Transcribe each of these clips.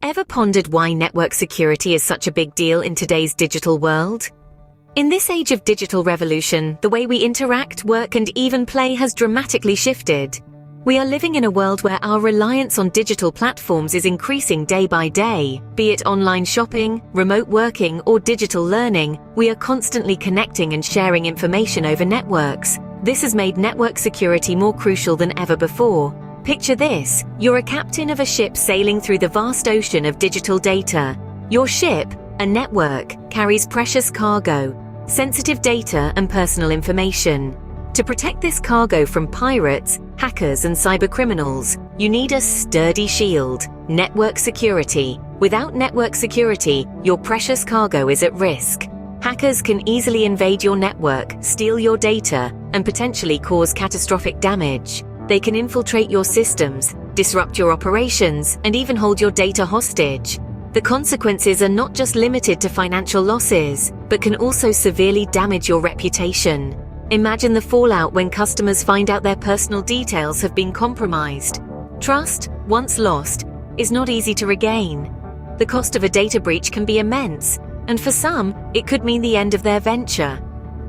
Ever pondered why network security is such a big deal in today's digital world? In this age of digital revolution, the way we interact, work, and even play has dramatically shifted. We are living in a world where our reliance on digital platforms is increasing day by day. Be it online shopping, remote working, or digital learning, we are constantly connecting and sharing information over networks. This has made network security more crucial than ever before. Picture this: you're a captain of a ship sailing through the vast ocean of digital data. Your ship, a network, carries precious cargo, sensitive data, and personal information. To protect this cargo from pirates, hackers, and cybercriminals, you need a sturdy shield: network security. Without network security, your precious cargo is at risk. Hackers can easily invade your network, steal your data, and potentially cause catastrophic damage. They can infiltrate your systems, disrupt your operations, and even hold your data hostage. The consequences are not just limited to financial losses, but can also severely damage your reputation. Imagine the fallout when customers find out their personal details have been compromised. Trust, once lost, is not easy to regain. The cost of a data breach can be immense, and for some, it could mean the end of their venture.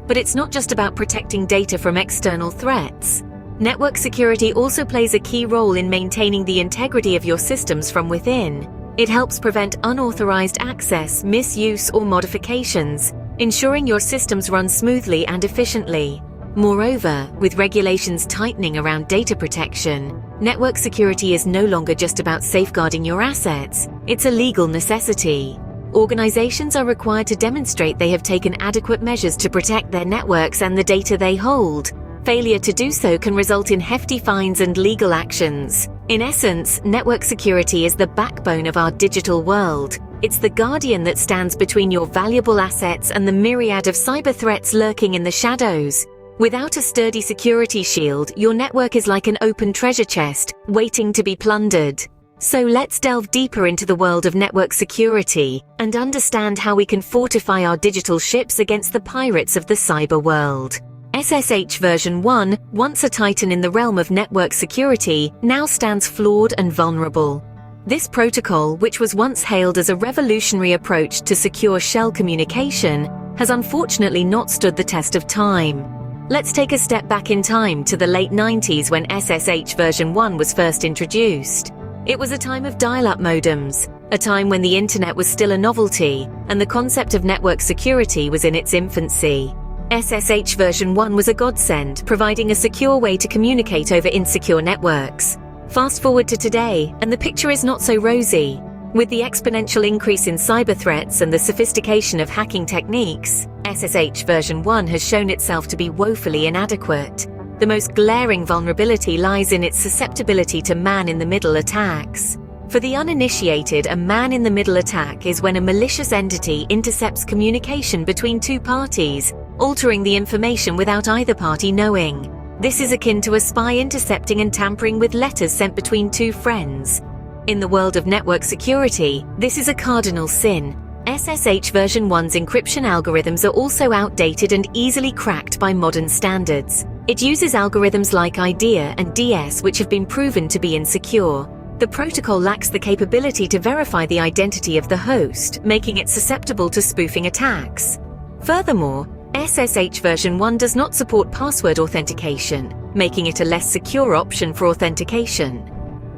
But it's not just about protecting data from external threats. Network security also plays a key role in maintaining the integrity of your systems from within. It helps prevent unauthorized access, misuse, or modifications, ensuring your systems run smoothly and efficiently. Moreover, with regulations tightening around data protection, network security is no longer just about safeguarding your assets, it's a legal necessity. Organizations are required to demonstrate they have taken adequate measures to protect their networks and the data they hold. Failure to do so can result in hefty fines and legal actions. In essence, network security is the backbone of our digital world. It's the guardian that stands between your valuable assets and the myriad of cyber threats lurking in the shadows. Without a sturdy security shield, your network is like an open treasure chest, waiting to be plundered. So let's delve deeper into the world of network security and understand how we can fortify our digital ships against the pirates of the cyber world. SSH version 1, once a titan in the realm of network security, now stands flawed and vulnerable. This protocol, which was once hailed as a revolutionary approach to secure shell communication, has unfortunately not stood the test of time. Let's take a step back in time to the late 90s when SSH version 1 was first introduced. It was a time of dial-up modems, a time when the internet was still a novelty, and the concept of network security was in its infancy. SSH version 1 was a godsend, providing a secure way to communicate over insecure networks. Fast forward to today, and the picture is not so rosy. With the exponential increase in cyber threats and the sophistication of hacking techniques, SSH version 1 has shown itself to be woefully inadequate. The most glaring vulnerability lies in its susceptibility to man-in-the-middle attacks. For the uninitiated, a man-in-the-middle attack is when a malicious entity intercepts communication between two parties, altering the information without either party knowing. This is akin to a spy intercepting and tampering with letters sent between two friends. In the world of network security, this is a cardinal sin. SSH version 1's encryption algorithms are also outdated and easily cracked by modern standards. It uses algorithms like IDEA and DS, which have been proven to be insecure. The protocol lacks the capability to verify the identity of the host, making it susceptible to spoofing attacks. Furthermore, SSH version 1 does not support password authentication, making it a less secure option for authentication.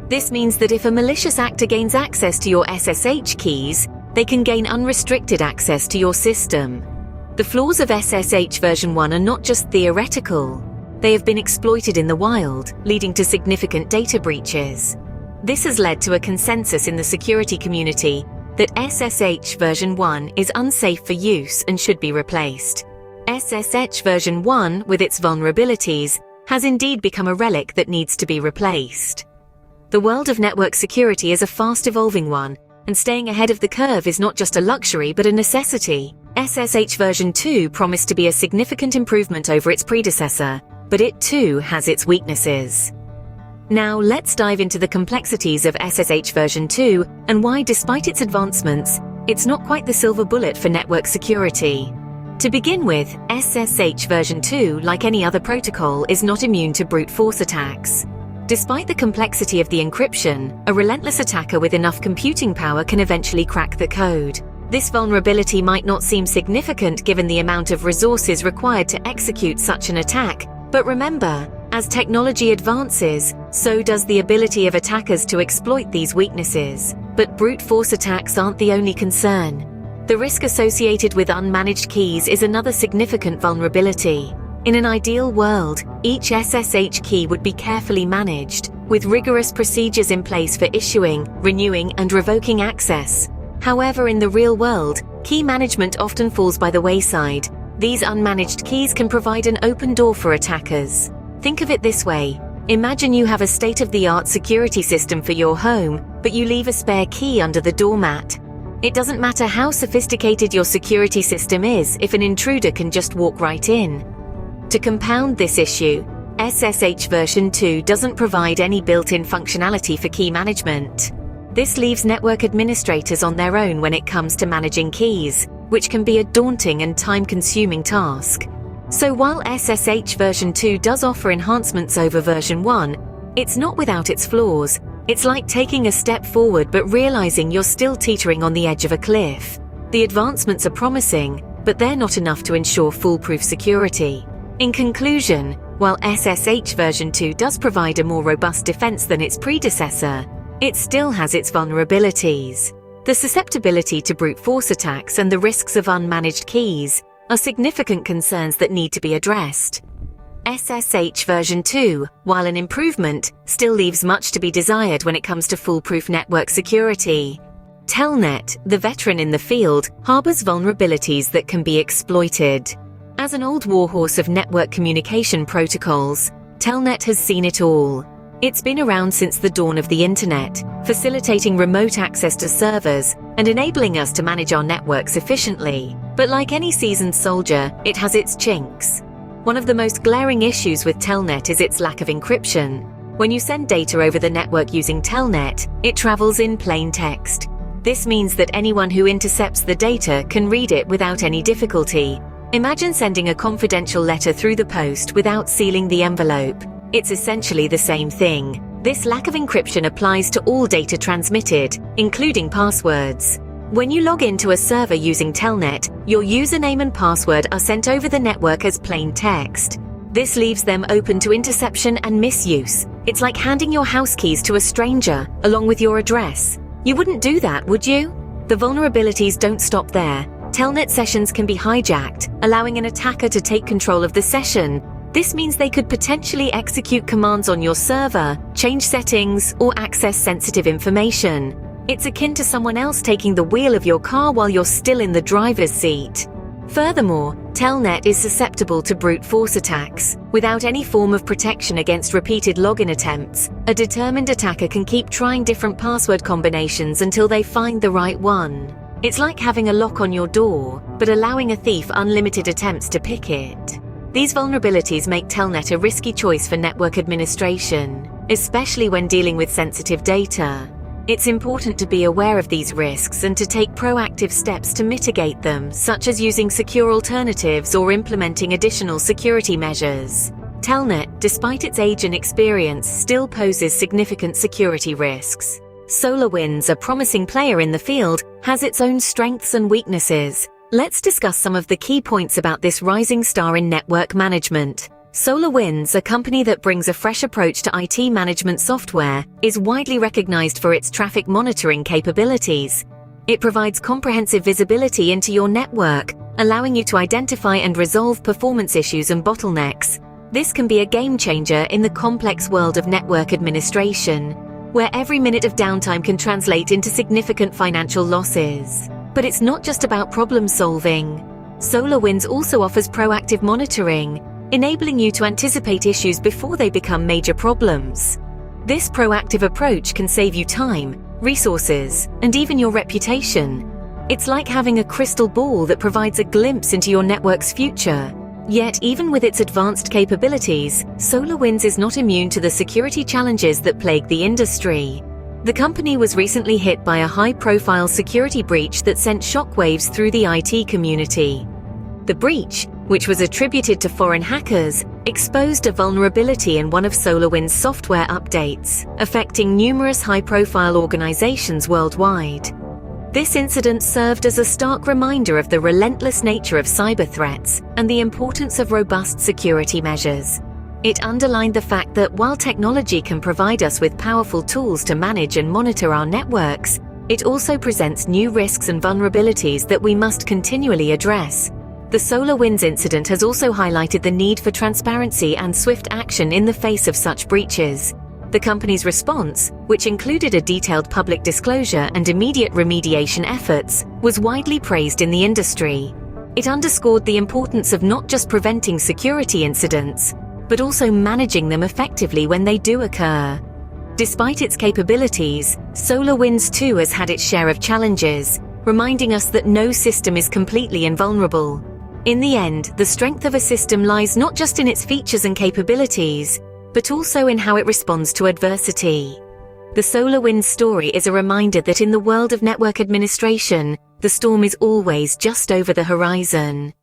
This means that if a malicious actor gains access to your SSH keys, they can gain unrestricted access to your system. The flaws of SSH version 1 are not just theoretical. They have been exploited in the wild, leading to significant data breaches. This has led to a consensus in the security community that SSH version 1 is unsafe for use and should be replaced. SSH version 1, with its vulnerabilities, has indeed become a relic that needs to be replaced. The world of network security is a fast-evolving one, and staying ahead of the curve is not just a luxury but a necessity. SSH version 2 promised to be a significant improvement over its predecessor, but it too has its weaknesses. Now let's dive into the complexities of SSH version 2 and why, despite its advancements, it's not quite the silver bullet for network security. To begin with, SSH version 2, like any other protocol, is not immune to brute force attacks. Despite the complexity of the encryption, a relentless attacker with enough computing power can eventually crack the code. This vulnerability might not seem significant given the amount of resources required to execute such an attack, but remember, as technology advances, so does the ability of attackers to exploit these weaknesses. But brute force attacks aren't the only concern. The risk associated with unmanaged keys is another significant vulnerability. In an ideal world, each SSH key would be carefully managed, with rigorous procedures in place for issuing, renewing, and revoking access. However, in the real world, key management often falls by the wayside. These unmanaged keys can provide an open door for attackers. Think of it this way. Imagine you have a state-of-the-art security system for your home, but you leave a spare key under the doormat. It doesn't matter how sophisticated your security system is if an intruder can just walk right in. To compound this issue, SSH version 2 doesn't provide any built-in functionality for key management. This leaves network administrators on their own when it comes to managing keys, which can be a daunting and time-consuming task. So while SSH version 2 does offer enhancements over version 1, it's not without its flaws. It's like taking a step forward but realizing you're still teetering on the edge of a cliff. The advancements are promising, but they're not enough to ensure foolproof security. In conclusion, while SSH version 2 does provide a more robust defense than its predecessor, it still has its vulnerabilities. The susceptibility to brute force attacks and the risks of unmanaged keys are significant concerns that need to be addressed. SSH version 2, while an improvement, still leaves much to be desired when it comes to foolproof network security. Telnet, the veteran in the field, harbors vulnerabilities that can be exploited. As an old warhorse of network communication protocols, Telnet has seen it all. It's been around since the dawn of the internet, facilitating remote access to servers and enabling us to manage our networks efficiently. But like any seasoned soldier, it has its chinks. One of the most glaring issues with Telnet is its lack of encryption. When you send data over the network using Telnet, it travels in plain text. This means that anyone who intercepts the data can read it without any difficulty. Imagine sending a confidential letter through the post without sealing the envelope. It's essentially the same thing. This lack of encryption applies to all data transmitted, including passwords. When you log into a server using Telnet, your username and password are sent over the network as plain text. This leaves them open to interception and misuse. It's like handing your house keys to a stranger, along with your address. You wouldn't do that, would you? The vulnerabilities don't stop there. Telnet sessions can be hijacked, allowing an attacker to take control of the session. This means they could potentially execute commands on your server, change settings, or access sensitive information. It's akin to someone else taking the wheel of your car while you're still in the driver's seat. Furthermore, Telnet is susceptible to brute force attacks. Without any form of protection against repeated login attempts, a determined attacker can keep trying different password combinations until they find the right one. It's like having a lock on your door, but allowing a thief unlimited attempts to pick it. These vulnerabilities make Telnet a risky choice for network administration, especially when dealing with sensitive data. It's important to be aware of these risks and to take proactive steps to mitigate them, such as using secure alternatives or implementing additional security measures. Telnet, despite its age and experience, still poses significant security risks. SolarWinds, a promising player in the field, has its own strengths and weaknesses. Let's discuss some of the key points about this rising star in network management. SolarWinds, a company that brings a fresh approach to IT management software, is widely recognized for its traffic monitoring capabilities. It provides comprehensive visibility into your network, allowing you to identify and resolve performance issues and bottlenecks. This can be a game changer in the complex world of network administration, where every minute of downtime can translate into significant financial losses. But it's not just about problem solving. SolarWinds also offers proactive monitoring, enabling you to anticipate issues before they become major problems. This proactive approach can save you time, resources, and even your reputation. It's like having a crystal ball that provides a glimpse into your network's future. Yet, even with its advanced capabilities, SolarWinds is not immune to the security challenges that plague the industry. The company was recently hit by a high-profile security breach that sent shockwaves through the IT community. The breach, which was attributed to foreign hackers, exposed a vulnerability in one of SolarWinds' software updates, affecting numerous high-profile organizations worldwide. This incident served as a stark reminder of the relentless nature of cyber threats and the importance of robust security measures. It underlined the fact that while technology can provide us with powerful tools to manage and monitor our networks, it also presents new risks and vulnerabilities that we must continually address. The SolarWinds incident has also highlighted the need for transparency and swift action in the face of such breaches. The company's response, which included a detailed public disclosure and immediate remediation efforts, was widely praised in the industry. It underscored the importance of not just preventing security incidents, but also managing them effectively when they do occur. Despite its capabilities, SolarWinds too has had its share of challenges, reminding us that no system is completely invulnerable. In the end, the strength of a system lies not just in its features and capabilities, but also in how it responds to adversity. The SolarWinds story is a reminder that in the world of network administration, the storm is always just over the horizon.